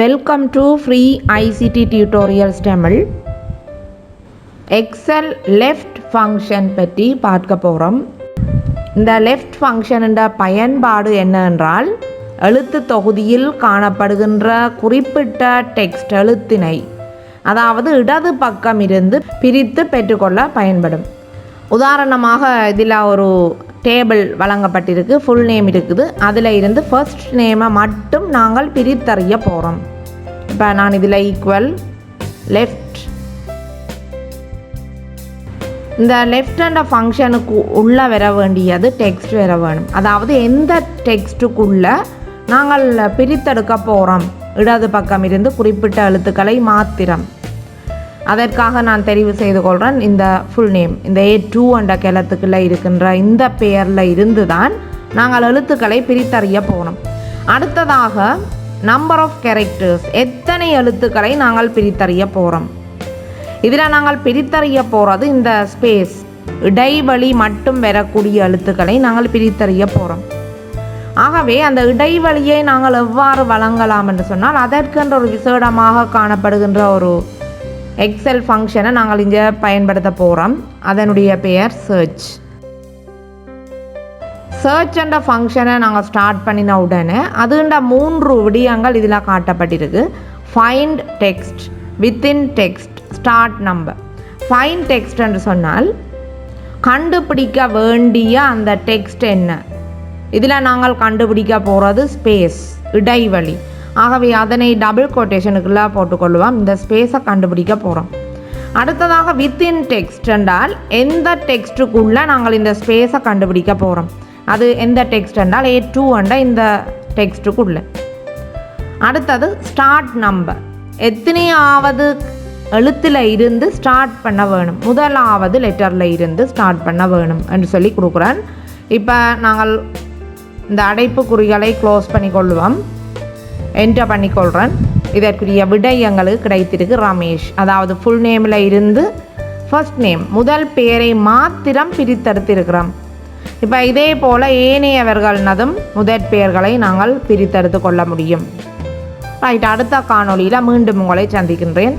Welcome to free ICT tutorials Tamil. Excel left function பற்றி பார்க்க போகிறோம். இந்த left function என்ற பயன்பாடு என்னவென்றால் எழுத்து தொகுதியில் காணப்படுகின்ற குறிப்பிட்ட டெக்ஸ்ட் எழுத்தினை அதாவது இடது பக்கம் இருந்து பிரித்து பெற்றுக்கொள்ள பயன்படும். உதாரணமாக இதில் ஒரு டேபிள் வழங்கப்பட்டிருக்கு, ஃபுல் நேம் இருக்குது, அதில் இருந்து ஃபர்ஸ்ட் நேமை மட்டும் நாங்கள் பிரித்தறிய போகிறோம். இப்போ நான் இதில் ஈக்குவல் லெஃப்ட், இந்த லெஃப்ட் என்ற ஃபங்க்ஷனுக்கு உள்ளே வர வேண்டியது டெக்ஸ்ட் வர வேணும். அதாவது எந்த டெக்ஸ்ட்டுக்குள்ளே நாங்கள் பிரித்தெடுக்க போகிறோம் இடது பக்கம் இருந்து குறிப்பிட்ட எழுத்துக்களை மாத்திரம். அதற்காக நான் தெரிவு செய்து கொள்கிறேன் இந்த ஃபுல் நேம். இந்த A2 என்ற கிளத்துக்குள்ளே இருக்கின்ற இந்த பெயரில் இருந்து தான் நாங்கள் எழுத்துக்களை பிரித்தறிய போகிறோம். அடுத்ததாக நம்பர் ஆஃப் கேரக்டர்ஸ், எத்தனை எழுத்துக்களை நாங்கள் பிரித்தறிய போகிறோம். இதில் நாங்கள் பிரித்தறிய போகிறது இந்த ஸ்பேஸ், இடைவெளி மட்டும் வரக்கூடிய எழுத்துக்களை நாங்கள் பிரித்தறிய போகிறோம். ஆகவே அந்த இடைவெளியை நாங்கள் எவ்வாறு வழங்கலாம் என்று சொன்னால் அதற்கென்ற ஒரு விசேடமாக காணப்படுகின்ற ஒரு எக்ஸல் ஃபங்க்ஷனை நாங்கள் இங்கே பயன்படுத்த போகிறோம். அதனுடைய பெயர் சர்ச். சர்ச் என்ற ஃபங்க்ஷனை நாங்கள் ஸ்டார்ட் பண்ணின உடனே அதுண்ட 3 விடயங்கள் இதில் காட்டப்பட்டிருக்கு. Find text, within text, start number. Find text என்று சொன்னால் கண்டுபிடிக்க வேண்டிய அந்த டெக்ஸ்ட் என்ன. இதில் நாங்கள் கண்டுபிடிக்க போகிறது ஸ்பேஸ், இடைவெளி. ஆகவே அதனை டபுள் கோட்டேஷனுக்குள்ளே போட்டுக்கொள்வோம். இந்த ஸ்பேஸை கண்டுபிடிக்க போகிறோம். அடுத்ததாக வித்தின் டெக்ஸ்ட் என்றால் எந்த டெக்ஸ்ட்டுக்குள்ளே நாங்கள் இந்த ஸ்பேஸை கண்டுபிடிக்க போகிறோம். அது எந்த டெக்ஸ்ட் என்றால் A2 என்ற இந்த டெக்ஸ்ட்டுக்குள்ளே. அடுத்தது ஸ்டார்ட் நம்பர், எத்தனையாவது எழுத்தில் இருந்து ஸ்டார்ட் பண்ண வேணும், முதலாவது லெட்டரில் இருந்து ஸ்டார்ட் பண்ண வேணும் என்று சொல்லி கொடுக்குறேன். இப்போ நாங்கள் இந்த அடைப்பு குறிகளை க்ளோஸ் பண்ணிக்கொள்வோம், என்டர் பண்ணிக்கொள்கிறேன். இதற்குரிய விடை எங்களுக்கு கிடைத்திருக்கு ரமேஷ். அதாவது ஃபுல் நேமில் இருந்து ஃபர்ஸ்ட் நேம் முதல் பெயரை மாத்திரம் பிரித்தெடுத்திருக்கிறோம். இப்போ இதே போல் ஏனையவர்கள்னதும் முதற் பெயர்களை நாங்கள் பிரித்தெடுத்து கொள்ள முடியும். ரைட், அடுத்த காணொளியில் மீண்டும் உங்களை சந்திக்கின்றேன்.